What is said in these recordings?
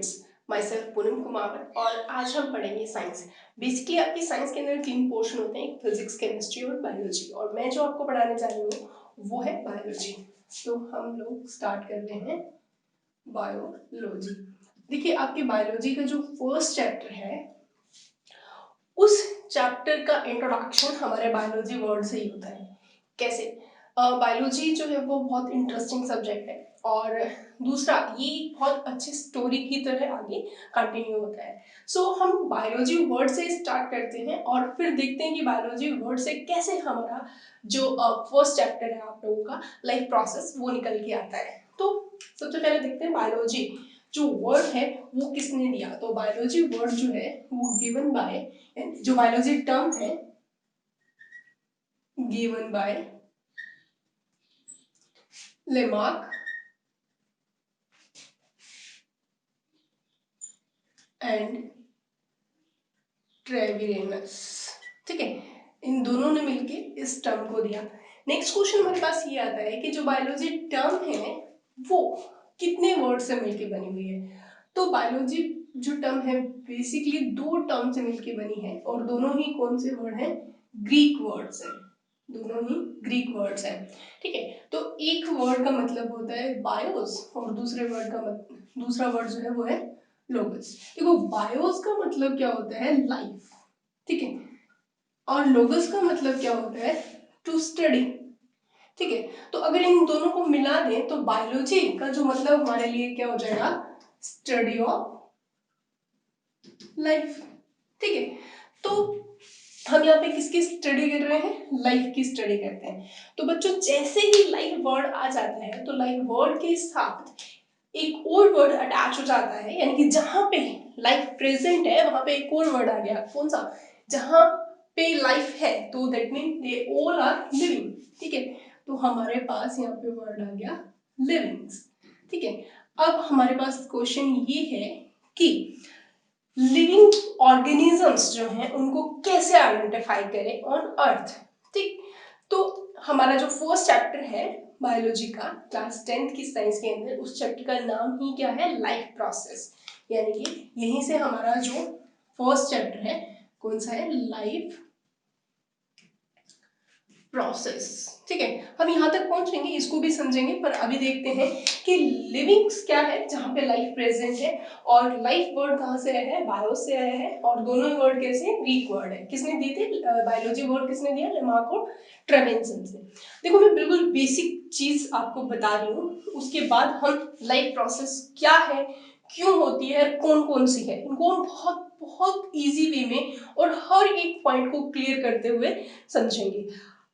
Students, my self Poonam Kumar और आज हम पढ़ेंगे साइंस। बेसिकली आपकी साइंस के अंदर 3 पोर्शन होते हैं, फिजिक्स, केमिस्ट्री और बायोलॉजी, और मैं जो आपको पढ़ाने जा रही हूँ वो है बायोलॉजी। तो हम लोग स्टार्ट कर रहे हैं बायोलॉजी। देखिए, आपकी बायोलॉजी का जो फर्स्ट चैप्टर है उस चैप्टर का इंट्रोडक्शन हमारे बायोलॉजी वर्ड से ही होता है। कैसे? बायोलॉजी जो है वो बहुत इंटरेस्टिंग सब्जेक्ट है, और दूसरा ये बहुत अच्छी स्टोरी की तरह आगे कंटिन्यू होता है। सो हम बायोलॉजी वर्ड से स्टार्ट करते हैं और फिर देखते हैं कि बायोलॉजी वर्ड से कैसे हमारा जो फर्स्ट चैप्टर है आप लोगों का लाइफ प्रोसेस वो निकल के आता है। तो सबसे पहले देखते हैं बायोलॉजी जो वर्ड है वो किसने दिया। तो बायोलॉजी वर्ड जो है वो गिवन बाय, जो बायोलॉजी टर्म है given by Lamarck and Treviranus. ठीक है, इन दोनों ने मिलके इस टर्म को दिया। नेक्स्ट क्वेश्चन हमारे पास ये आता है कि जो बायोलॉजी टर्म है वो कितने वर्ड से मिलके बनी हुई है। तो बायोलॉजी जो टर्म है बेसिकली 2 टर्म से मिलके बनी है, और दोनों ही कौन से वर्ड हैं? ग्रीक वर्ड्स हैं, दोनों ही ग्रीक वर्ड्स हैं। ठीक है, तो एक वर्ड का मतलब होता है बायोस और दूसरे वर्ड का दूसरा वर्ड जो है वो है लोगस। देखो, बायोस का मतलब क्या होता है? लाइफ। ठीक है, और लोगस का मतलब क्या होता है? To study. ठीक है, तो अगर इन दोनों को मिला दें तो बायोलॉजी का जो मतलब हमारे लिए क्या हो जाएगा? Study of life. ठीक है, तो हम यहाँ पे किसकी स्टडी कर रहे हैं? लाइफ की स्टडी करते हैं। तो बच्चों, जैसे ही लाइफ वर्ड आ जाता है तो लाइफ वर्ड के साथ एक और वर्ड अटैच हो जाता है, यानी कि जहां पे लाइफ प्रेजेंट है वहां पे एक और वर्ड आ गया। कौन सा? जहां पे लाइफ है तो that mean they all are living. ठीक है, तो हमारे पास यहाँ पे वर्ड आ गया लिविंग्स। ठीक है, अब हमारे पास क्वेश्चन ये है कि लिविंग ऑर्गेनिजम्स जो हैं उनको कैसे आइडेंटिफाई करें ऑन अर्थ। ठीक, तो हमारा जो फर्स्ट चैप्टर है बायोलॉजी का क्लास 10th की साइंस के अंदर, उस चैप्टर का नाम ही क्या है? Life process. यानी कि यहीं से हमारा जो फर्स्ट चैप्टर है कौन सा है? Life process. ठीक है, हम यहाँ तक पहुंचेंगे, इसको भी समझेंगे, पर अभी देखते हैं कि लिविंग्स क्या है जहाँ पे लाइफ प्रेजेंट है, और लाइफ वर्ड कहाँ से आया है? बायो से आया है, और दोनों ही वर्ड कैसे हैं? ग्रीक वर्ड है। किसने दिए थे? बायोलॉजी वर्ड किसने दिया? लेमार्क और ट्रेवेंसन से। देखो, मैं बिल्कुल बेसिक चीज आपको बता रही हूँ, उसके बाद हम लाइफ प्रोसेस क्या है, क्यों होती है, कौन कौन सी है, इनको हम बहुत बहुत इजी वे में और हर एक पॉइंट को क्लियर करते हुए समझेंगे।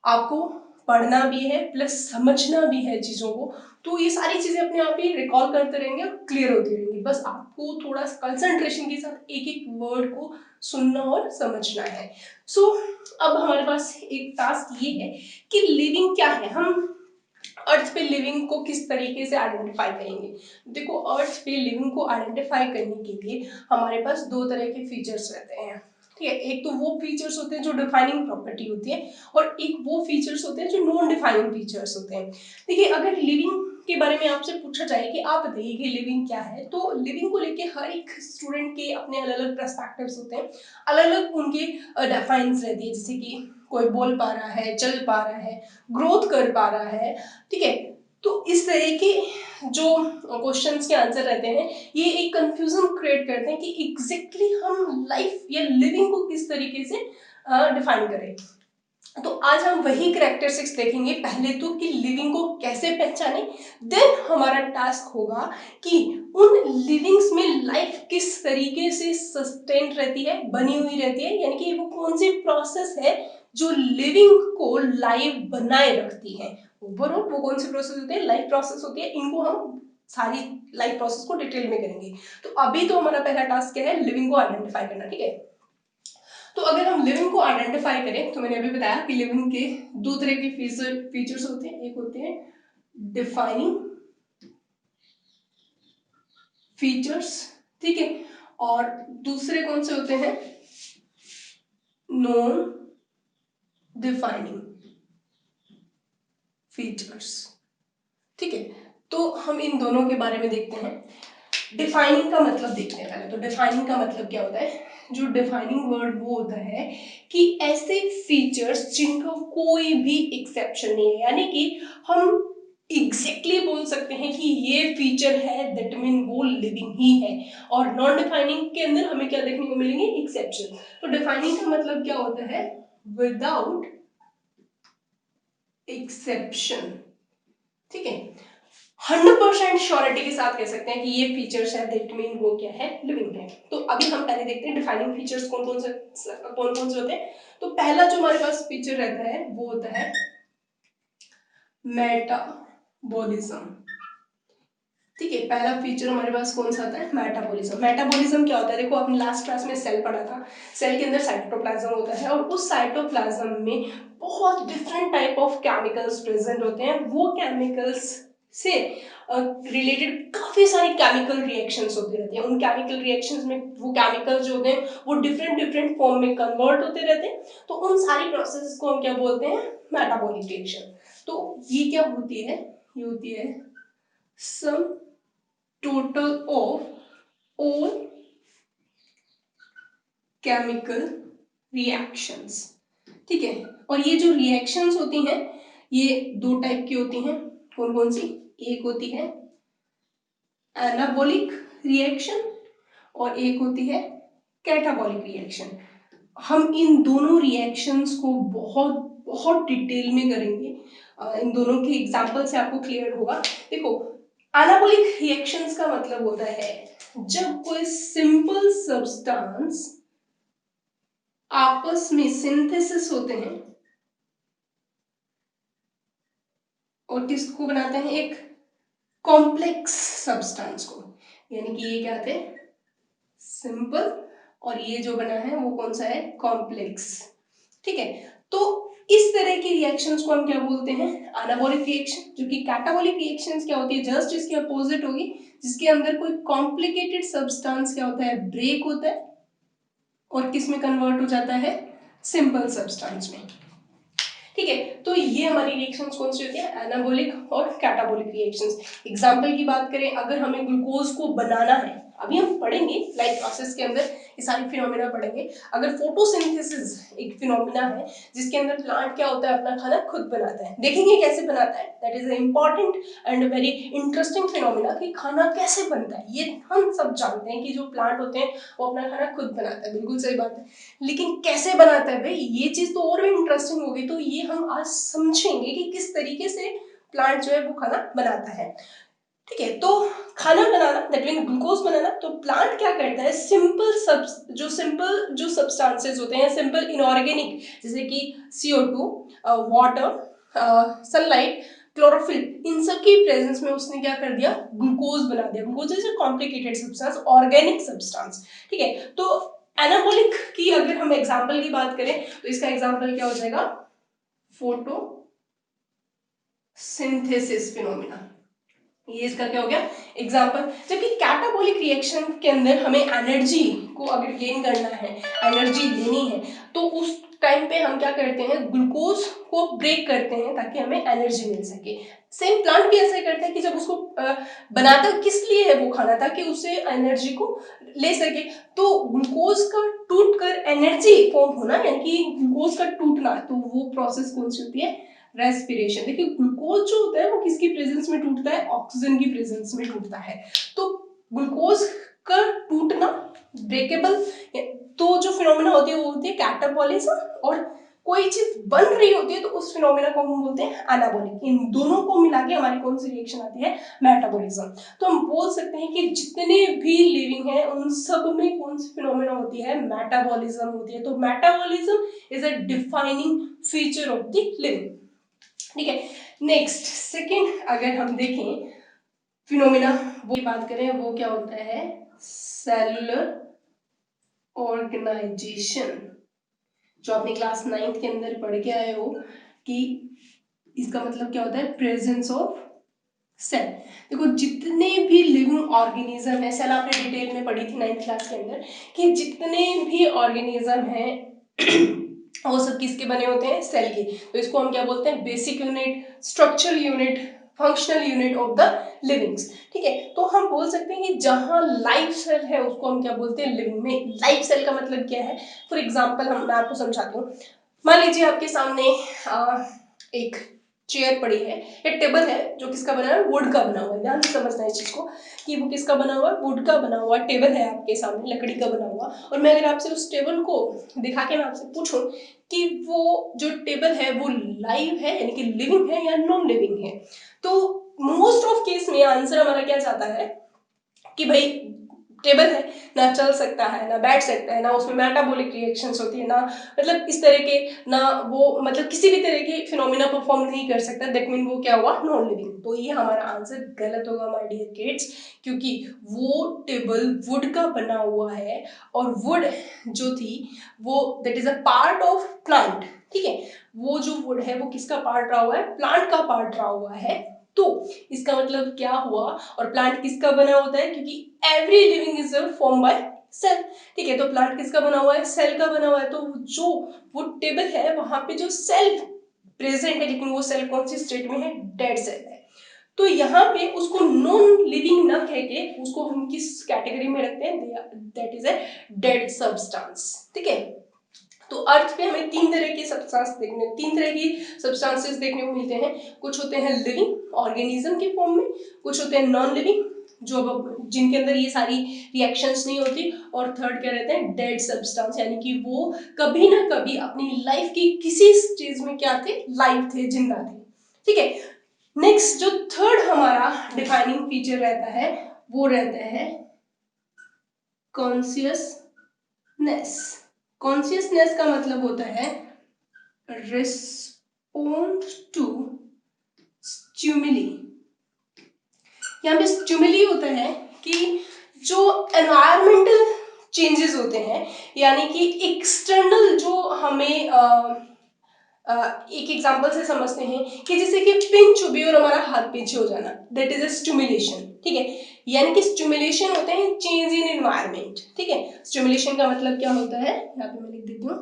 आपको पढ़ना भी है प्लस समझना भी है चीजों को, तो ये सारी चीजें अपने आप ही रिकॉल करते रहेंगे और क्लियर होती रहेंगी। बस आपको थोड़ा कंसंट्रेशन के साथ एक एक वर्ड को सुनना और समझना है। सो अब हमारे पास एक टास्क ये है कि लिविंग क्या है, हम अर्थ पे लिविंग को किस तरीके से आइडेंटिफाई करेंगे। देखो, अर्थ पे लिविंग को आइडेंटिफाई करने के लिए हमारे पास 2 तरह के फीचर्स रहते हैं। ठीक है, एक तो वो फीचर्स होते हैं जो डिफाइनिंग प्रॉपर्टी होती है, और एक वो फीचर्स होते हैं जो नॉन डिफाइनिंग फीचर्स होते हैं। देखिए, अगर लिविंग के बारे में आपसे पूछा जाए कि आप बताइए कि लिविंग क्या है, तो लिविंग को लेके हर एक स्टूडेंट के अपने अलग अलग पर्सपेक्टिव्स होते हैं, अलग अलग उनकी डेफाइंस रहती है। जैसे कि कोई बोल पा रहा है, चल पा रहा है, ग्रोथ कर पा रहा है। ठीक है, तो इस तरह के जो क्वेश्चंस के आंसर रहते हैं ये एक कंफ्यूजन क्रिएट करते हैं कि एग्जैक्टली हम लाइफ या लिविंग को किस तरीके से डिफाइन करें। तो आज हम वही कैरेक्टरिस्टिक्स देखेंगे, पहले तो कि लिविंग को कैसे पहचाने, देन हमारा टास्क होगा कि उन लिविंग्स में लाइफ किस तरीके से सस्टेन रहती है, बनी हुई रहती है, यानी कि वो कौन सी प्रोसेस है जो लिविंग को लाइव बनाए रखती है। ओवरऑल वो कौन सी प्रोसेस होती है? लाइफ प्रोसेस होती है। इनको हम सारी लाइफ प्रोसेस को डिटेल में करेंगे। तो अभी तो हमारा पहला टास्क क्या है? लिविंग को आइडेंटिफाई करना। ठीक है, तो अगर हम लिविंग को आइडेंटिफाई करें तो मैंने अभी बताया कि लिविंग के 2 तरह के फीचर्स होते हैं। एक होते हैं डिफाइनिंग फीचर्स, ठीक है, और दूसरे कौन से होते हैं? Non defining features. ठीक है, तो हम इन दोनों के बारे में देखते हैं। डिफाइनिंग का मतलब देखते हैं पहले। तो डिफाइनिंग का मतलब क्या होता है? जो डिफाइनिंग वर्ड वो होता है कि ऐसे फीचर्स जिनका कोई भी एक्सेप्शन नहीं है, यानी कि हम एग्जैक्टली बोल सकते हैं कि ये फीचर है, दैट मीन वो लिविंग ही है। और नॉन डिफाइनिंग के अंदर हमें क्या देखने को मिलेंगे? एक्सेप्शन। तो डिफाइनिंग का मतलब क्या होता है? Without exception. ठीक है, 100% श्योरिटी के साथ कह सकते हैं कि ये फीचर्स है, दैट मीन वो क्या है? लिविंग है। तो अभी हम पहले देखते हैं डिफाइनिंग फीचर्स कौन कौन से होते हैं। तो पहला जो हमारे पास फीचर रहता है वो होता है मेटाबॉलिज्म। ठीक है, पहला फीचर हमारे पास कौन सा आता है? मेटाबॉलिज्म। मेटाबॉलिज्म क्या होता है? देखो आपने लास्ट क्लास में सेल पढ़ा था, सेल के अंदर साइटोप्लाज्म होता है और उस साइटोप्लाज्म में बहुत different type of chemicals present होते हैं। वो केमिकल्स से रिलेटेड काफी सारी केमिकल रिएक्शंस होते रहते हैं। उन केमिकल रिएक्शंस में वो केमिकल्स जो होते हैं वो डिफरेंट डिफरेंट फॉर्म में कन्वर्ट होते रहते हैं। तो उन सारी प्रोसेस को हम क्या बोलते हैं? Metabolic reaction. तो ये क्या होती है? ये होती है सम total of all chemical reactions। ठीक है, और ये जो रिएक्शंस होती हैं ये दो टाइप की होती हैं। कौन कौन सी? एक होती है एनाबॉलिक रिएक्शन और एक होती है कैटाबॉलिक रिएक्शन। हम इन दोनों रिएक्शंस को बहुत बहुत डिटेल में करेंगे। इन दोनों के एग्जांपल से आपको क्लियर होगा। देखो, एनाबॉलिक रिएक्शंस का मतलब होता है जब कोई सिंपल सब्सटेंस आपस में सिंथेसिस होते हैं और किसको बनाते हैं? एक कॉम्प्लेक्स सब्सटेंस को। यानी कि ये क्या थे? सिंपल, और ये जो बना है वो कौन सा है? कॉम्प्लेक्स। ठीक है, तो इस तरह की रिएक्शंस को हम क्या बोलते हैं? Anabolic reaction. जो कि कैटाबॉलिक रिएक्शंस क्या होती है? जस्ट इसके अपोजिट होगी, जिसके अंदर कोई कॉम्प्लिकेटेड सब्सटेंस क्या होता है? ब्रेक होता है और किस में कन्वर्ट हो जाता है? सिंपल सब्सटेंस में। ठीक है, तो ये हमारी रिएक्शंस कौन सी होती है? एनाबॉलिक और कैटाबॉलिक रिएक्शंस। एग्जांपल की बात करें, अगर हमें ग्लूकोज को बनाना है, अभी हम पढ़ेंगे लाइफ प्रोसेस के अंदर ये सारी फिनोमेना पढ़ेंगे। अगर फोटोसिंथेसिस एक फिनोमेना है जिसके अंदर प्लांट क्या होता है? अपना खाना खुद बनाता है। देखेंगे कैसे बनाता है। That is important and very interesting phenomena कि खाना कैसे बनता है। ये हम सब जानते हैं कि जो प्लांट होते हैं वो अपना खाना खुद बनाता है, बिल्कुल सही बात है। लेकिन कैसे बनाता है भाई, ये चीज तो और भी इंटरेस्टिंग होगी। तो ये हम आज समझेंगे कि किस तरीके से प्लांट जो है वो खाना बनाता है। ठीक है, तो खाना बनाना दैट मीन ग्लूकोज बनाना। तो प्लांट क्या करता है? सिंपल जो सब्सटेंसेस होते हैं, सिंपल इनऑर्गेनिक, जैसे कि CO2, वाटर, सनलाइट, क्लोरोफिल, इन सब की प्रेजेंस में उसने क्या कर दिया? ग्लूकोज बना दिया। Glucose is a complicated substance, organic substance. ठीक है, तो एनाबॉलिक की अगर हम एग्जांपल की बात करें तो इसका एग्जांपल क्या हो जाएगा? Photosynthesis phenomena. ये इसका क्या हो गया? एग्जाम्पल। जबकि कैटाबॉलिक रिएक्शन के अंदर हमें एनर्जी को अगर गेन करना है, एनर्जी लेनी है, तो उस टाइम पे हम क्या करते हैं? ग्लूकोज को ब्रेक करते हैं ताकि हमें एनर्जी मिल सके। सेम प्लांट भी ऐसा ही करता है कि जब उसको बनाता किस लिए है वो खाना? ताकि उससे एनर्जी को ले सके। तो ग्लूकोज का टूट कर एनर्जी फॉर्म होना, यानी कि ग्लूकोज का टूटना, तो वो प्रोसेस कौन सी होती है? रेस्पिरेशन। देखिए, ग्लूकोज जो होता है वो किसकी प्रेजेंस में टूटता है? ऑक्सीजन की प्रेजेंस में टूटता है। तो ग्लूकोज का टूटना ब्रेकेबल, तो जो फिनोमेना होती है वो होती है कैटाबॉलिज्म। और कोई चीज बन रही होती है तो उस फिनोमेना को हम बोलते हैं एनाबॉलिक। इन दोनों को मिला के हमारी कौन सी रिएक्शन आती है? मेटाबॉलिज्म। तो हम बोल सकते हैं कि जितने भी लिविंग है उन सब में कौन सी फिनोमेना होती है? मेटाबॉलिज्म होती है। तो metabolism is a defining feature of the living. ठीक है, नेक्स्ट सेकंड अगर हम देखें फिनोमेना वो बात करें, वो क्या होता है? Cellular organisation. जो आपने क्लास 9th के अंदर पढ़ के आए हो कि इसका मतलब क्या होता है? Presence of cell. देखो, जितने भी लिविंग ऑर्गेनिज्म है, सेल आपने डिटेल में पढ़ी थी 9th क्लास के अंदर कि जितने भी ऑर्गेनिज्म हैं वो सब किसके बने होते हैं? सेल के। तो इसको हम क्या बोलते हैं? Basic unit, structural unit, functional unit of the livings. ठीक है, तो हम बोल सकते हैं कि जहां लाइफ सेल है उसको हम क्या बोलते हैं, लिविंग में। लाइफ सेल का मतलब क्या है, फॉर एग्जाम्पल मैं आपको समझाती हूँ। मान लीजिए आपके सामने एक चेयर पड़ी है या टेबल है जो किसका बना है, वुड का बना हुआ है। ध्यान से समझना है इस चीज को कि वो किसका बना हुआ है, वुड का बना हुआ टेबल है आपके सामने, लकड़ी का बना हुआ। और मैं अगर आपसे उस टेबल को दिखा के मैं आपसे पूछूं कि वो जो टेबल है वो लाइव है यानी कि लिविंग है या नॉन लिविंग है, तो मोस्ट ऑफ केस में आंसर हमारा क्या जाता है कि भाई टेबल है, ना चल सकता है ना बैठ सकता है, ना उसमें मेटाबॉलिक रिएक्शंस होती है, ना मतलब इस तरह के, ना वो मतलब किसी भी तरह की फिनोमिना परफॉर्म नहीं कर सकता। दैट मीन वो क्या हुआ, नॉन लिविंग। तो ये हमारा आंसर गलत होगा माय डियर किड्स, क्योंकि वो टेबल वुड का बना हुआ है और वुड जो थी वो that is a part of plant. ठीक है, वो जो वुड है वो किसका पार्ट रहा हुआ है, प्लांट का पार्ट रहा हुआ है। तो इसका मतलब क्या हुआ, और प्लांट किसका बना होता है, क्योंकि every living is form by cell. ठीक है, तो प्लांट किसका बना हुआ है, सेल का बना हुआ है। तो जो वो टेबल है वहां पे जो सेल प्रेजेंट है, लेकिन वो सेल कौन सी स्टेट में है, डेड सेल है। तो यहाँ पे उसको नॉन लिविंग ना कह के उसको हम किस कैटेगरी में रखते हैं, that is a dead substance. ठीक है, तो अर्थ पे हमें तीन तरह की सब्सटेंसेस देखने को मिलते हैं। कुछ होते हैं लिविंग ऑर्गेनिज्म के फॉर्म में, कुछ होते हैं नॉन लिविंग जो जिनके अंदर ये सारी रिएक्शंस नहीं होती, और थर्ड क्या रहते हैं, डेड सब्सटेंस, यानी कि वो कभी ना कभी अपनी लाइफ की किसी स्टेज में क्या थे, लाइव थे, जिंदा थे। ठीक है, नेक्स्ट जो थर्ड हमारा डिफाइनिंग फीचर रहता है वो रहता है कॉन्शियसनेस। कॉन्शियसनेस का मतलब होता है रिस्पॉन्ड टू स्टिमुली। यहाँ पे स्टिमुली होता है कि जो एनवायरमेंटल चेंजेस होते हैं, यानी कि एक्सटर्नल जो हमें एक एग्जांपल से समझते हैं कि जैसे कि पिन चुभी और हमारा हाथ पीछे हो जाना, दैट इज अ स्टिमुलेशन। ठीक है, यानी कि स्टिमुलेशन होते हैं चेंज इन एनवायरमेंट। ठीक है, स्टिमुलेशन का मतलब क्या होता है, यहाँ पे मैं लिख देती हूँ,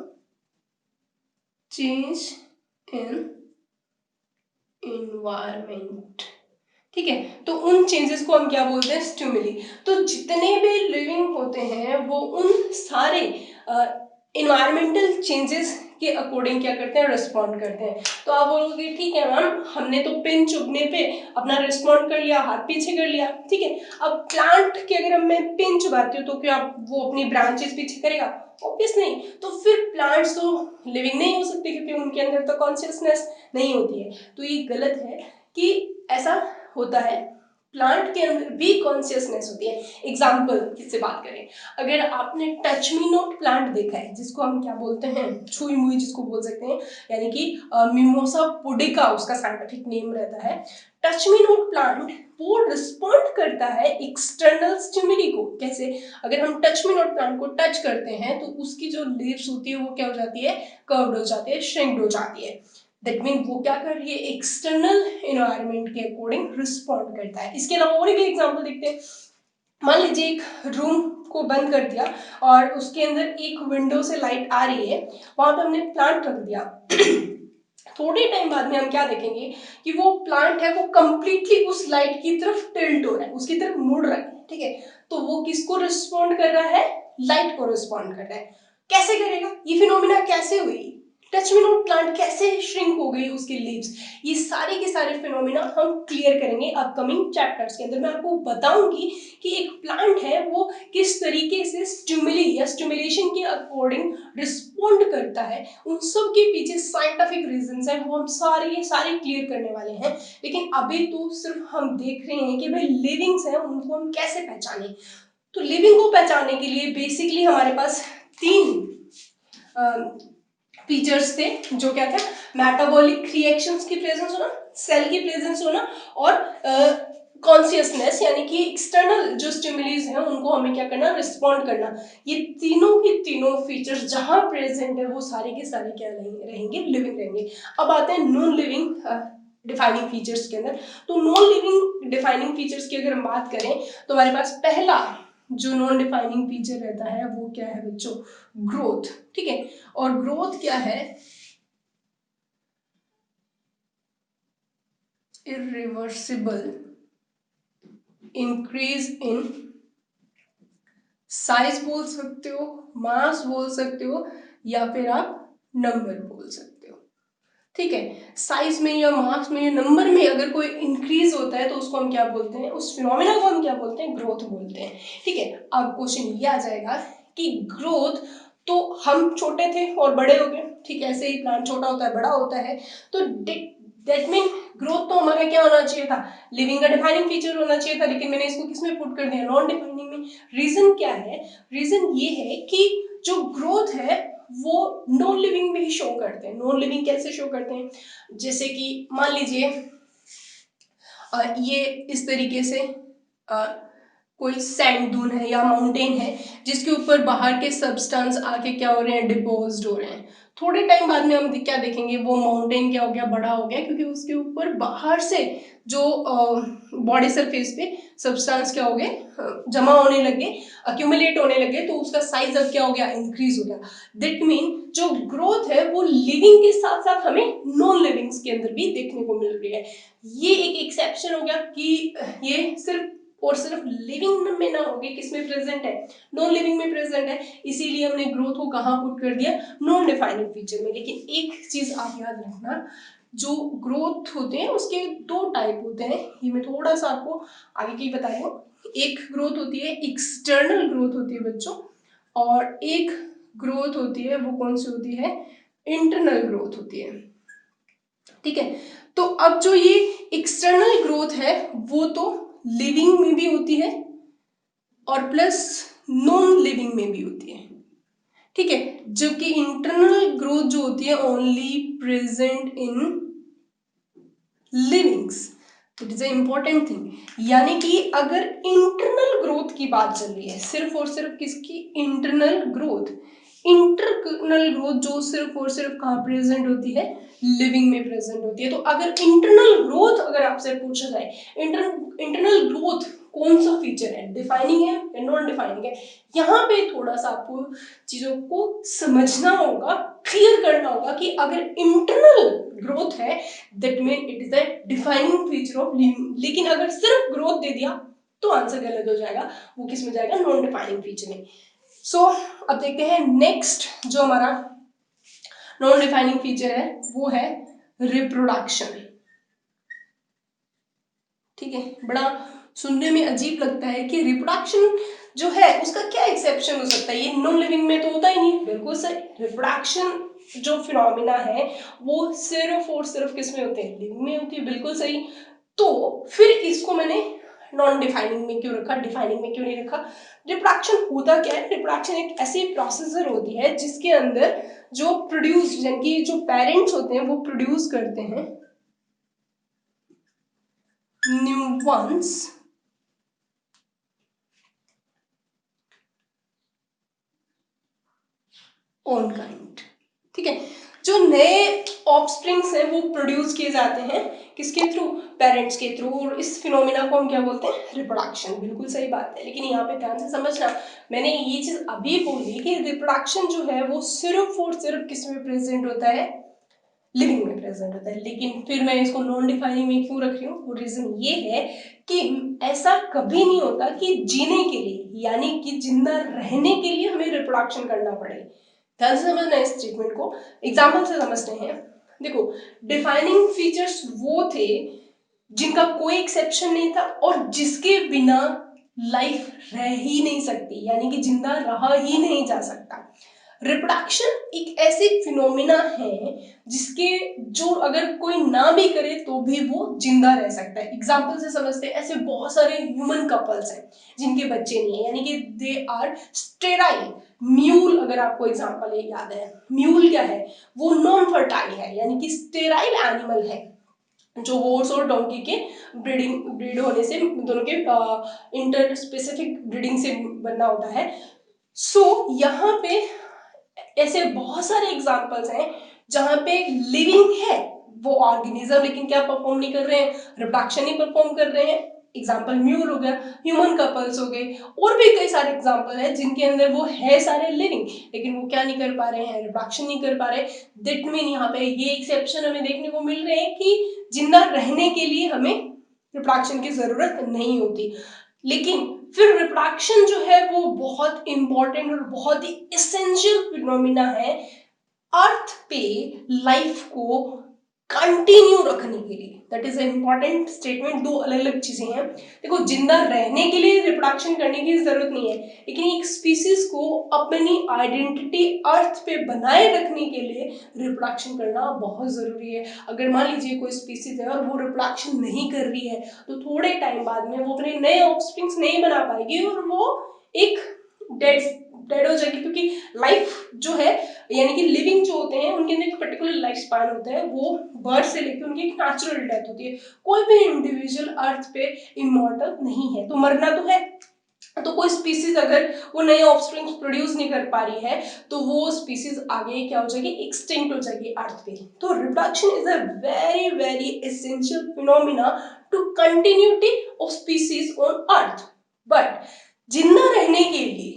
चेंज इन एनवायरमेंट। ठीक है, तो उन चेंजेस को हम क्या बोलते हैं, स्टिमुली। तो जितने भी लिविंग होते हैं वो उन सारे इन्वायरमेंटल चेंजेस के अकॉर्डिंग क्या करते हैं, रिस्पॉन्ड करते हैं। तो आप बोलोगे ठीक है मैम, हमने तो पिन चुभने पे अपना रिस्पॉन्ड कर लिया, हाथ पीछे कर लिया। ठीक है, अब प्लांट के अगर मैं पिन चुभाती हूँ तो क्या वो अपनी ब्रांचेस पीछे करेगा, ऑब्वियस नहीं। तो फिर प्लांट्स तो लिविंग नहीं हो सकते क्योंकि उनके अंदर तो कॉन्शियसनेस नहीं होती है। तो ये गलत है कि ऐसा होता है, प्लांट के अंदर भी कॉन्शियसनेस होती है। एग्जाम्पल किससे बात करें, अगर आपने टच मी नॉट प्लांट देखा है, जिसको हम क्या बोलते हैं, छुई मुई जिसको बोल सकते हैं, यानी कि मिमोसा पुडिका उसका साइंटिफिक नेम रहता है। टच मी नॉट प्लांट वो रिस्पॉन्ड करता है एक्सटर्नल स्टिमुली को। कैसे, अगर हम टच मी नॉट प्लांट को टच करते हैं तो उसकी जो लीव्स होती है वो क्या हो जाती है, कर्व्ड हो जाती है, श्रिंक्ड हो जाती है। दैट मीन वो क्या कर रही है, एक्सटर्नल एनवायरनमेंट के अकॉर्डिंग रिस्पॉन्ड करता है। इसके अलावा और भी एग्जांपल देखते हैं। मान लीजिए एक रूम को बंद कर दिया और उसके अंदर एक विंडो से लाइट आ रही है, वहां पे हमने प्लांट रख दिया। थोड़े टाइम बाद में हम क्या देखेंगे कि वो प्लांट है वो कंप्लीटली उस लाइट की तरफ टिल्ट हो रहा है, उसकी तरफ मुड़ रहा है। ठीक है, तो वो किसको रिस्पॉन्ड कर रहा है, लाइट को रिस्पॉन्ड कर रहा है। कैसे करेगा, ये फिनोमिना कैसे हुई, टच मी नॉट प्लांट कैसे श्रिंक हो गई उसकी लीव्स, ये सारे के सारे फिनोमिना हम क्लियर करेंगे अपकमिंग चैप्टर्स के अंदर। मैं आपको बताऊंगी कि एक प्लांट है वो किस तरीके से स्टिमुली या स्टिमुलेशन के अकॉर्डिंग रिस्पॉन्ड करता है। उन सब के पीछे साइंटिफिक रीजंस हैं, वो हम सारे क्लियर करने वाले हैं। लेकिन अभी तो सिर्फ हम देख रहे हैं कि भाई लिविंग्स हैं उनको हम कैसे पहचाने। तो लिविंग को पहचानने के लिए बेसिकली हमारे पास तीन फीचर्स थे, जो क्या था, मेटाबॉलिक रिएक्शंस की प्रेजेंस होना, सेल की प्रेजेंस होना, और कॉन्शियसनेस, यानी कि एक्सटर्नल जो स्टिमुलीज हैं उनको हमें क्या करना, रिस्पॉन्ड करना। ये तीनों के तीनों फीचर्स जहां प्रेजेंट है वो सारे के सारे क्या रहेंगे, लिविंग रहेंगे। अब आते हैं नॉन लिविंग डिफाइनिंग फीचर्स के अंदर। तो नॉन लिविंग डिफाइनिंग फीचर्स की अगर हम बात करें तो हमारे पास पहला जो नॉन डिफाइनिंग फीचर रहता है वो क्या है बच्चों, ग्रोथ। ठीक है, और ग्रोथ क्या है, इरिवर्सिबल इंक्रीज इन साइज बोल सकते हो, मास बोल सकते हो, या फिर आप नंबर बोल सकते हो। ठीक है, साइज में या मास में या नंबर में अगर कोई इंक्रीज होता है तो उसको हम क्या बोलते हैं, उस फिनोमेना को हम क्या बोलते हैं, ग्रोथ बोलते हैं। ठीक है, अब क्वेश्चन ये आ जाएगा कि ग्रोथ तो हम छोटे थे और बड़े हो गए, ठीक है, ऐसे ही प्लांट छोटा होता है बड़ा होता है, तो दैट मीन ग्रोथ तो हमारा क्या होना चाहिए था, लिविंग का डिफाइनिंग फीचर होना चाहिए था, लेकिन मैंने इसको किसमें पुट कर दिया, नॉन डिफाइनिंग में। रीजन क्या है, रीजन ये है कि जो ग्रोथ है वो नॉन लिविंग में ही शो करते हैं। नॉन लिविंग कैसे शो करते हैं, जैसे कि मान लीजिए ये इस तरीके से कोई सैंड दून है या माउंटेन है जिसके ऊपर बाहर के सब्सटेंस आके क्या हो रहे हैं, डिपोज्ड हो रहे हैं। थोड़े टाइम बाद में हम क्या देखेंगे, वो माउंटेन क्या हो गया, बड़ा हो गया, क्योंकि उसके ऊपर बाहर से जो बॉडी सरफेस पे सब्सटेंस क्या हो गए, जमा होने लगे, अक्यूमुलेट होने लगे, तो उसका साइज अब क्या हो गया, इंक्रीज हो गया। दैट मीन जो ग्रोथ है वो लिविंग के साथ साथ हमें नॉन लिविंग्स के अंदर भी देखने को मिल रही है। ये एक एक्सेप्शन हो गया कि ये सिर्फ और सिर्फ लिविंग में ना होगी, किसमें प्रेजेंट है, नॉन लिविंग में प्रेजेंट है, इसीलिए हमने ग्रोथ को कहां पुट कर दिया, नॉन डिफाइनिंग फीचर में। लेकिन एक चीज आप याद रखना, जो ग्रोथ होते हैं उसके दो टाइप होते हैं, ये मैं थोड़ा सा आपको आगे की बता रही हूँ। एक ग्रोथ होती है एक्सटर्नल ग्रोथ होती है बच्चों, और एक ग्रोथ होती है वो कौन सी होती है, इंटरनल ग्रोथ होती है। ठीक है, तो अब जो ये एक्सटर्नल ग्रोथ है वो तो लिविंग में भी होती है और प्लस नॉन लिविंग में भी होती है। ठीक है, जबकि इंटरनल ग्रोथ जो होती है only present in livings. It is a important thing, यानी कि अगर इंटरनल ग्रोथ की बात चल रही है, सिर्फ और सिर्फ किसकी, इंटरनल ग्रोथ, इंटरनल ग्रोथ जो सिर्फ और सिर्फ कहाँ प्रेजेंट होती है, लिविंग में प्रेजेंट होती है। तो अगर इंटरनल ग्रोथ अगर आपसे पूछा जाए, इंटरनल ग्रोथ कौन सा फीचर है, डिफाइनिंग है या नॉन डिफाइनिंग है, यहाँ पे थोड़ा सा आपको चीजों को समझना होगा, क्लियर करना होगा कि अगर इंटरनल ग्रोथ है that mean it is a defining feature of living, लेकिन अगर सिर्फ ग्रोथ दे दिया तो आंसर गलत हो जाएगा, वो किस में जाएगा, नॉन डिफाइनिंग फीचर में। सो अब देखते हैं नेक्स्ट जो हमारा नॉन डिफाइनिंग फीचर है वो है रिप्रोडक्शन। ठीक है, बड़ा सुनने में अजीब लगता है कि रिप्रोडक्शन जो है उसका क्या एक्सेप्शन हो सकता है, ये नॉन लिविंग में तो होता ही नहीं। बिल्कुल सही, रिप्रोडक्शन जो फिनोमिना है वो सिर्फ और सिर्फ किस में होते हैं, लिविंग में होती है। बिल्कुल सही, तो फिर इसको मैंने नॉन डिफाइनिंग में क्यों रखा, डिफाइनिंग में क्यों नहीं रखा। रिप्रोडक्शन होता क्या है, रिप्रोडक्शन एक ऐसी प्रोसेसर होती है जिसके अंदर जो प्रोड्यूस, यानी कि जो पेरेंट्स होते हैं वो प्रोड्यूस करते हैं न्यू वंस ओन काइंड। ठीक है, जो नए ऑफस्प्रिंग्स हैं वो प्रोड्यूस किए जाते हैं किसके थ्रू, पेरेंट्स के थ्रू, और इस फिनोमिना को हम क्या बोलते हैं, रिप्रोडक्शन। बिल्कुल सही बात है, लेकिन यहाँ पे ध्यान से समझना, मैंने ये चीज अभी बोली कि रिप्रोडक्शन जो है वो सिर्फ और सिर्फ किस में प्रेजेंट होता है, लिविंग में प्रेजेंट होता है। लेकिन फिर मैं इसको नॉन डिफाइनिंग में क्यों रख रही हूँ, वो रीजन ये है कि ऐसा कभी नहीं होता कि जीने के लिए, यानी कि जिंदा रहने के लिए हमें रिप्रोडक्शन करना पड़े। ध्यान से समझना इस स्टेटमेंट को, एग्जाम्पल से समझते हैं। देखो, डिफाइनिंग फीचर्स वो थे जिनका कोई एक्सेप्शन नहीं था और जिसके बिना लाइफ रह ही नहीं सकती, यानी कि जिंदा रहा ही नहीं जा सकता। रिप्रोडक्शन एक ऐसे फिनोमिना है जिसके जो अगर कोई ना भी करे तो भी वो जिंदा रह सकता है। एग्जाम्पल से समझते हैं, ऐसे बहुत सारे ह्यूमन कपल्स हैं जिनके बच्चे नहीं है, यानी कि दे आर स्टेराइल। म्यूल अगर आपको एग्जाम्पल याद है, म्यूल क्या है, वो नॉन फर्टाइल है, यानी कि स्टेराइल एनिमल है, जो हॉर्स और डोंकी के ब्रीड होने से दोनों के इंटर स्पेसिफिक ब्रीडिंग से बनना होता है। सो यहाँ पे ऐसे बहुत सारे एग्जांपल्स हैं जहां पे लिविंग है वो ऑर्गेनिज्म, लेकिन क्या परफॉर्म नहीं कर रहे हैं, रिप्रोडक्शन नहीं परफॉर्म कर रहे हैं। एग्जाम्पल म्यूल हो गया, ह्यूमन कपल्स हो गए, और भी कई सारे एग्जाम्पल है जिनके अंदर वो है सारे लिविंग, लेकिन वो क्या नहीं कर पा रहे हैं, रिप्रोडक्शन नहीं कर पा रहे। दैट मीन यहाँ पे ये एक्सेप्शन हमें देखने को मिल रहे हैं कि जिंदा रहने के लिए हमें रिप्रोडक्शन की जरूरत नहीं होती। लेकिन फिर रिप्रोडक्शन जो है वो बहुत इंपॉर्टेंट और बहुत ही एसेंशियल फिनोमिना है अर्थ पे लाइफ को कंटिन्यू रखने के लिए। That is important statement. दो अलग अलग चीजें हैं। देखो, जिंदा रहने के लिए रिप्रोडक्शन करने की जरूरत नहीं है, लेकिन एक स्पीसीज को अपनी आइडेंटिटी अर्थ पे बनाए रखने के लिए रिप्रोडक्शन करना बहुत जरूरी है। अगर मान लीजिए कोई स्पीसीज है और वो रिप्रोडक्शन नहीं कर रही है, तो थोड़े टाइम बाद में वो अपने नए ऑफस्प्रिंग्स नहीं बना पाएगी और वो एक डेड डेड हो जाएगी। क्योंकि लाइफ जो है, यानी कि लिविंग जो होते हैं, उनके अंदर एक पर्टिकुलर लाइफ स्पैन होता है। वो बर्थ से लेकर उनकी एक नेचुरल डेथ होती है। कोई भी इंडिविजुअल अर्थ पे इमॉर्टल नहीं है, तो मरना तो है। तो कोई स्पीसीज अगर वो नए ऑफस्प्रिंग्स प्रोड्यूस नहीं कर पा रही है, तो वो स्पीसीज आगे क्या हो जाएगी, एक्सटिंक्ट हो जाएगी अर्थ पे। तो reproduction is a very very essential phenomena to continuity of species on earth. But जिंदा रहने के लिए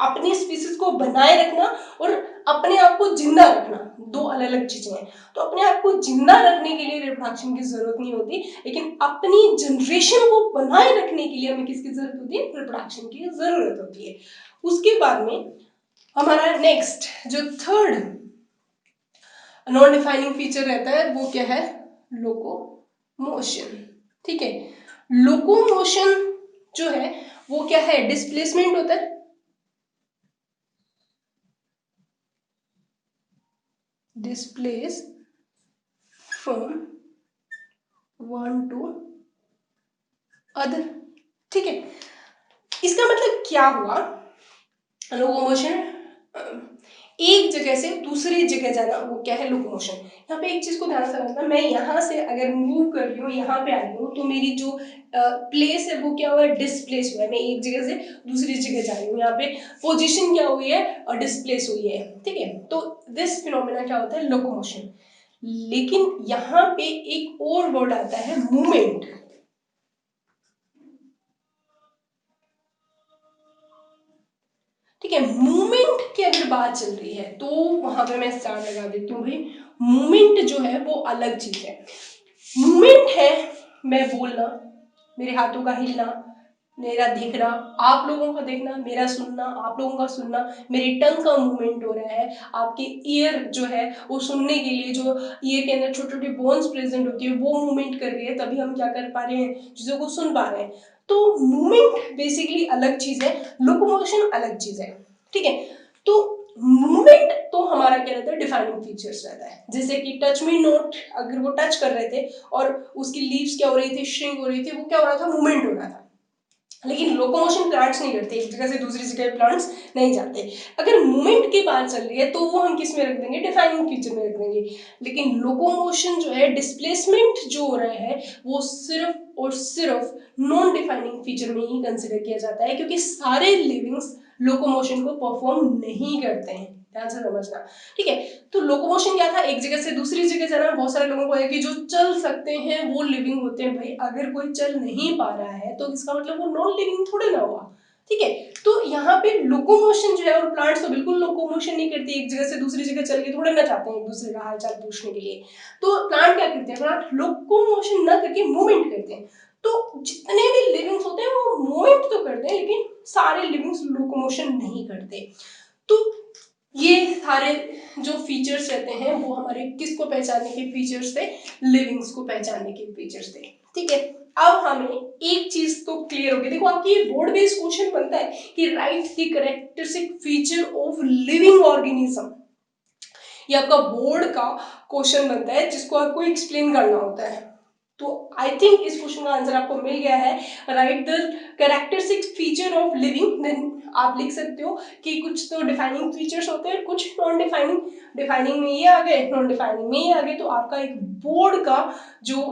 अपनी स्पीसीज को बनाए रखना और अपने आप को जिंदा रखना दो अलग अलग चीजें हैं। तो अपने आप को जिंदा रखने के लिए रिप्रोडक्शन की जरूरत नहीं होती, लेकिन अपनी जनरेशन को बनाए रखने के लिए हमें किसकी जरूरत होती है, रिप्रोडक्शन की जरूरत होती है। उसके बाद में हमारा नेक्स्ट जो थर्ड नॉन डिफाइनिंग फीचर रहता है वो क्या है, लोकोमोशन। ठीक है, लोकोमोशन जो है वो क्या है, डिस्प्लेसमेंट होता है। Displace from one two other. ठीक है, इसका मतलब क्या हुआ, लोकोमोशन एक जगह से दूसरी जगह जाना, वो क्या है, लोकोमोशन। यहाँ पे एक चीज को ध्यान से रखना, मैं यहाँ से अगर मूव कर रही हूँ, यहाँ पे आई हूँ, तो मेरी जो प्लेस है वो क्या हुआ है, डिस्प्लेस हुआ है। मैं एक जगह से दूसरी जगह जा रही हूँ, यहाँ पे पोजीशन क्या हुई है, और डिस्प्लेस हुई है। ठीक है, तो दिस फिनोमेना क्या होता है, लोकोमोशन। लेकिन यहाँ पे एक और वर्ड आता है, मूवमेंट। ठीक है, मूवमेंट की अगर बात चल रही है तो वहां पे मैं स्टार लगा देती हूँ भाई। मूवमेंट जो है वो अलग चीज है। मूवमेंट है मैं बोलना, मेरे हाथों का हिलना, मेरा देखना, आप लोगों का देखना, मेरा सुनना, आप लोगों का सुनना, मेरी टंग का मूवमेंट हो रहा है, आपके ईयर जो है वो सुनने के लिए, जो ईयर के अंदर छोटी छोटी बोन्स प्रेजेंट होती है वो मूवमेंट कर रही है, तभी हम क्या कर पा रहे हैं, चीजों को सुन पा रहे हैं। तो मूवमेंट बेसिकली अलग चीज है, लोकोमोशन अलग चीज है। ठीक है, तो मूवमेंट तो हमारा क्या रहता है, डिफाइनिंग फीचर्स रहता है। जैसे कि टच मी नोट, अगर वो टच कर रहे थे और उसकी लीव्स क्या हो रही थी, श्रिंक हो रही थी, वो क्या हो रहा था, मूवमेंट हो रहा था। लेकिन लोकोमोशन प्लांट्स नहीं करते, एक जगह से दूसरी जगह प्लांट्स नहीं जाते। अगर मूवमेंट की बात चल रही है तो वो हम किस में रख देंगे, डिफाइनिंग फीचर में रख देंगे। लेकिन लोकोमोशन जो है, डिस्प्लेसमेंट जो हो रहा है, वो सिर्फ और सिर्फ नॉन डिफाइनिंग फीचर में ही कंसिडर किया जाता है, क्योंकि सारे लिविंग्स लोकोमोशन को परफॉर्म नहीं करते हैं। ध्यान से समझना। ठीक है, तो लोकोमोशन क्या था, एक जगह से दूसरी जगह जाना। बहुत सारे लोगों को है कि जो चल सकते हैं वो लिविंग होते हैं। भाई अगर कोई चल नहीं पा रहा है तो इसका मतलब वो नॉन लिविंग थोड़े ना हुआ। ठीक है, तो यहाँ पे लोकोमोशन जो है, और प्लांट्स तो बिल्कुल लोकोमोशन नहीं करती, एक जगह से दूसरी जगह चल के थोड़े ना जाते हैं एक दूसरे का हालचाल पूछने के लिए। तो प्लांट क्या करते हैं, प्लांट लोकोमोशन ना करके मूवमेंट करते हैं। तो जितने भी लिविंग्स होते हैं वो मूवमेंट तो करते हैं, लेकिन सारे लिविंग्स लोकोमोशन नहीं करते। तो ये सारे जो फीचर्स रहते हैं वो हमारे किसको पहचानने के फीचर्स थे, लिविंग्स को पहचानने के फीचर्स थे। ठीक है, अब हमें एक चीज तो क्लियर हो गई। देखो, आपकी ये बोर्ड बेस्ड क्वेश्चन बनता है कि right the characteristic feature of living organism. ये आपका बोर्ड का क्वेश्चन बनता है जिसको आपको एक्सप्लेन करना होता है। तो आई थिंक इस क्वेश्चन का आंसर आपको मिल गया है। Right the characteristic feature of living. Then आप लिख सकते हो कि कुछ तो डिफाइनिंग फीचर्स होते हैं, कुछ नॉन डिफाइनिंग। डिफाइनिंग में ये आ गए, नॉन डिफाइनिंग में ये आ गए। तो आपका एक बोर्ड का जो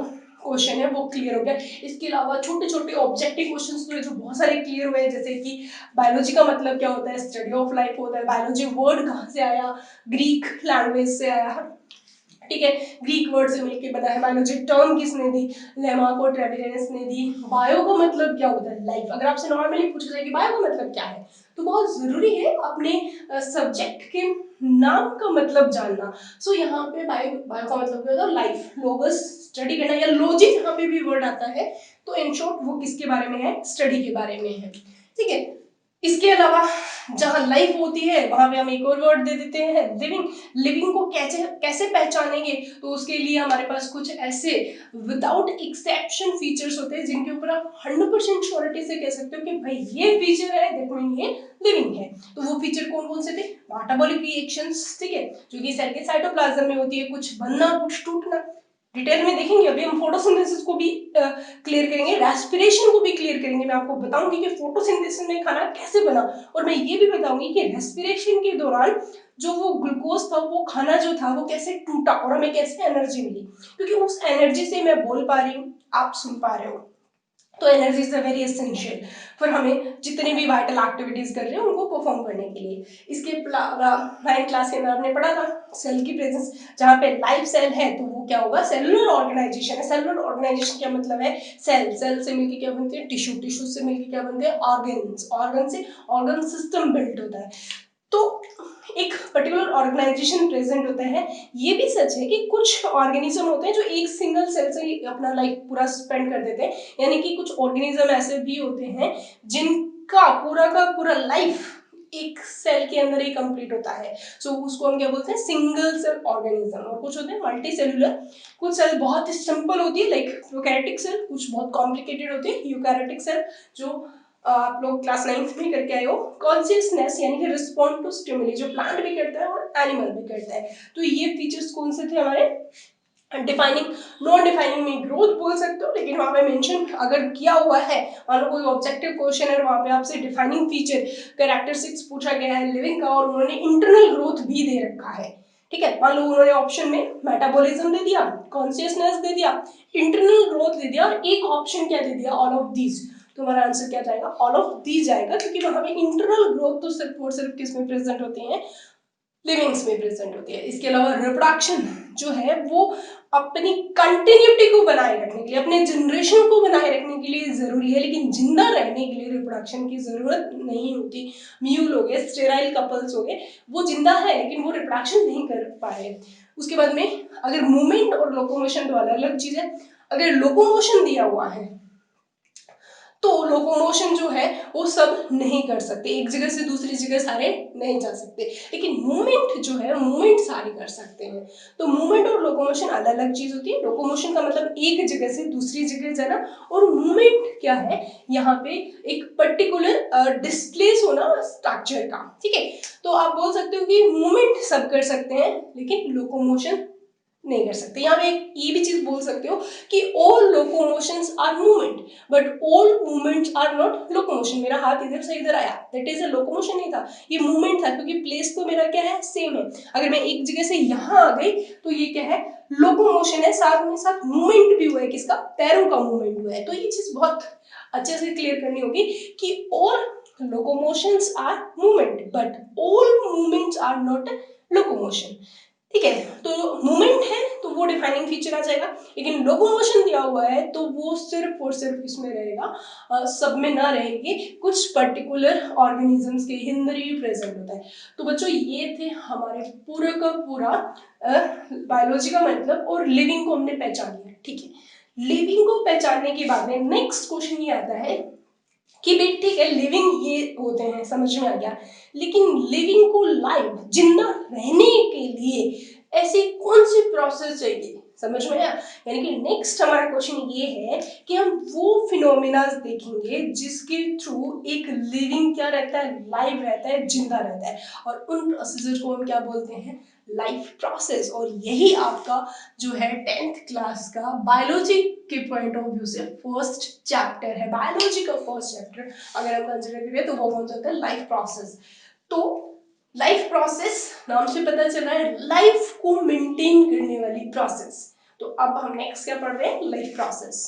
क्वेश्चन है वो क्लियर हो गया। इसके अलावा छोटे छोटे ऑब्जेक्टिव क्वेश्चंस तो जो बहुत सारे क्लियर हुए हैं, जैसे कि बायोलॉजी का मतलब क्या होता है, स्टडी ऑफ लाइफ होता है, बायोलॉजी वर्ड कहाँ से आया, ग्रीक लैंग्वेज से आया। ठीक है, ग्रीक वर्ड से मिलकर बना है। बायोलॉजी टर्म किसने दी, लेमार्क और ट्रेविलियस ने दी। बायो का मतलब क्या होता है, लाइफ। अगर आपसे नॉर्मली पूछा जाए कि बायो का मतलब क्या है, तो बहुत जरूरी है अपने सब्जेक्ट के नाम का मतलब जानना। सो यहाँ पे बायो बायो का मतलब क्या होता है, लाइफ। लोगस स्टडी करना, या लॉजिक जहाँ पे भी वर्ड आता है तो इन शॉर्ट वो किसके बारे में है, स्टडी के बारे में है। ठीक है, इसके अलावा जहां लाइफ होती है वहां पे हम एक और वर्ड दे देते हैं लिविंग। लिविंग को कैसे कैसे पहचानेंगे, तो उसके लिए हमारे पास कुछ ऐसे विदाउट एक्सेप्शन फीचर्स होते हैं जिनके ऊपर आप 100% श्योरिटी से कह सकते हो कि भाई ये फीचर है, दैट मीन ये लिविंग है। तो वो फीचर कौन कौन से थे, मेटाबॉलिक रिएक्शंस, ठीक है, जो कि सेल के साइटोप्लाज्म में होती है, कुछ बनना कुछ टूटना, डिटेल में देखेंगे। अभी हम फोटोसिंथेसिस को भी क्लियर करेंगे, रेस्पिरेशन को भी क्लियर करेंगे। मैं आपको बताऊंगी कि फोटोसिंथेसिस में खाना कैसे बना, और मैं ये भी बताऊंगी कि रेस्पिरेशन के दौरान जो वो ग्लूकोज था, वो खाना जो था वो कैसे टूटा और हमें कैसे एनर्जी मिली, क्योंकि उस एनर्जी से मैं बोल पा रही हूँ, आप सुन पा रहे हो। तो एनर्जी इज वेरी एसेंशियल फिर हमें जितने भी वाइटल एक्टिविटीज कर रहे हैं उनको परफॉर्म करने के लिए। इसके 9th क्लास के अंदर आपने पढ़ा था सेल की प्रेजेंस, जहाँ पे लाइव सेल है तो वो क्या होगा, सेलुलर ऑर्गेनाइजेशन है। सेलुलर ऑर्गेनाइजेशन क्या मतलब है, सेल, सेल से मिलकर क्या बनते हैं टिश्यू, टिश्यू से मिलकर क्या बनते हैं ऑर्गन्स, ऑर्गन से ऑर्गन सिस्टम बिल्ट होता है। तो एक पर्टिकुलर ऑर्गेनाइजेशन प्रेजेंट होता है। ये भी सच है कि कुछ ऑर्गेनिज्म होते हैं जो एक सिंगल सेल से अपना लाइफ पूरा स्पेंड कर देते हैं, यानी कि कुछ ऑर्गेनिज्म ऐसे भी होते हैं जिनका पूरा का पूरा लाइफ एक सेल के अंदर ही कंप्लीट होता है। सो उसको हम क्या बोलते हैं, सिंगल सेल ऑर्गेनिज्म। और कुछ होते हैं मल्टी सेलुलर, कुछ सेल बहुत ही सिंपल होती है लाइक प्रोकैरियोटिक सेल, कुछ बहुत कॉम्प्लिकेटेड होती है यूकैरियोटिक सेल, जो आप लोग क्लास 9th में करके आए हो। कॉन्शियसनेस यानी कि रिस्पॉन्ड टू स्टिमुली, जो प्लांट भी करता है और एनिमल भी करता है। तो ये फीचर्स कौन से थे हमारे, डिफाइनिंग, नॉन डिफाइनिंग में ग्रोथ बोल सकते हो, लेकिन वहां पे मेंशन अगर किया हुआ है, मान लो कोई ऑब्जेक्टिव क्वेश्चन है वहां पे आपसे डिफाइनिंग फीचर कैरेक्टरिस्टिक्स पूछा गया है लिविंग का, और उन्होंने इंटरनल ग्रोथ भी दे रखा है। ठीक है, मान लो उन्होंने ऑप्शन में मेटाबॉलिज्म दे दिया, कॉन्शियसनेस दे दिया, इंटरनल ग्रोथ दे दिया, और एक ऑप्शन क्या दे दिया, ऑल ऑफ दीज। तो हमारा आंसर क्या जाएगा, ऑल ऑफ दीज जाएगा, क्योंकि वहां पे इंटरनल ग्रोथ तो सिर्फ और सिर्फ किस में प्रेजेंट होती है, लिविंग्स में प्रेजेंट होती है। इसके अलावा रिप्रोडक्शन जो है वो अपनी कंटिन्यूटी को बनाए रखने के लिए, अपने जनरेशन को बनाए रखने के लिए जरूरी है, लेकिन जिंदा रहने के लिए रिप्रोडक्शन की जरूरत नहीं होती। म्यूल हो गए, स्टेराइल कपल्स हो गए, वो जिंदा है लेकिन वो रिप्रोडक्शन नहीं कर पा रहे। उसके बाद में अगर मूवमेंट और लोकोमोशन तो अलग अलग चीज है। अगर लोकोमोशन दिया हुआ है तो लोकोमोशन जो है वो सब नहीं कर सकते, एक जगह से दूसरी जगह सारे नहीं जा सकते, लेकिन मूवमेंट जो है मूवमेंट सारे कर सकते हैं। तो मूवमेंट और लोकोमोशन अलग अलग चीज होती है। लोकोमोशन का मतलब एक जगह से दूसरी जगह जाना, और मूवमेंट क्या है, यहाँ पे एक पर्टिकुलर डिस्प्लेस होना स्ट्रक्चर का। ठीक है, तो आप बोल सकते हो कि मूवमेंट सब कर सकते हैं लेकिन लोकोमोशन नहीं कर सकते। यहाँ पे एक ये भी चीज बोल सकते हो कि all locomotions are movement but all movements are not locomotion. मेरा हाथ इधर से इधर आया, दैट इज अ लोकोमोशन नहीं था, ये मूवमेंट था, क्योंकि प्लेस तो मेरा क्या है, सेम है। अगर मैं एक जगह से यहाँ आ गई तो ये क्या है, लोकोमोशन है, साथ में साथ मूवमेंट भी हुआ है, किसका, पैरों का मूवमेंट हुआ है। तो ये चीज बहुत अच्छे से क्लियर करनी होगी कि all locomotions are movement but all movements are not locomotion. ठीक है, तो मूवमेंट है तो वो डिफाइनिंग फीचर आ जाएगा, लेकिन लोकोमोशन दिया हुआ है तो वो सिर्फ और सिर्फ इसमें रहेगा, सब में ना रहेगी, कुछ पर्टिकुलर ऑर्गेनिजम्स के अंदर ही प्रेजेंट होता है। तो बच्चों ये थे हमारे पूरा का पूरा बायोलॉजी का मतलब, और लिविंग को हमने पहचान लिया। ठीक है, लिविंग को पहचानने के बाद में नेक्स्ट क्वेश्चन ये आता है कि भाई ठीक है लिविंग ये होते हैं, समझ में आ गया, लेकिन लिविंग को लाइव जिंदा रहने के लिए ऐसी कौन सी प्रोसेस चाहिए, समझ में आया। यानी कि नेक्स्ट हमारा क्वेश्चन ये है कि हम वो फिनोमिनास देखेंगे जिसके थ्रू एक लिविंग क्या रहता है, लाइव रहता है, जिंदा रहता है, और उन प्रोसेस को हम क्या बोलते हैं, लाइफ प्रोसेस। और यही आपका जो है 10th क्लास का बायोलॉजी के पॉइंट ऑफ व्यू से फर्स्ट चैप्टर है। बायोलॉजी का फर्स्ट चैप्टर अगर हम कंसिडर करें तो वो कौन सा होता है, लाइफ प्रोसेस। तो लाइफ प्रोसेस नाम से पता चल रहा है लाइफ को मेंटेन करने वाली प्रोसेस। तो अब हम नेक्स्ट क्या पढ़ रहे हैं, लाइफ प्रोसेस।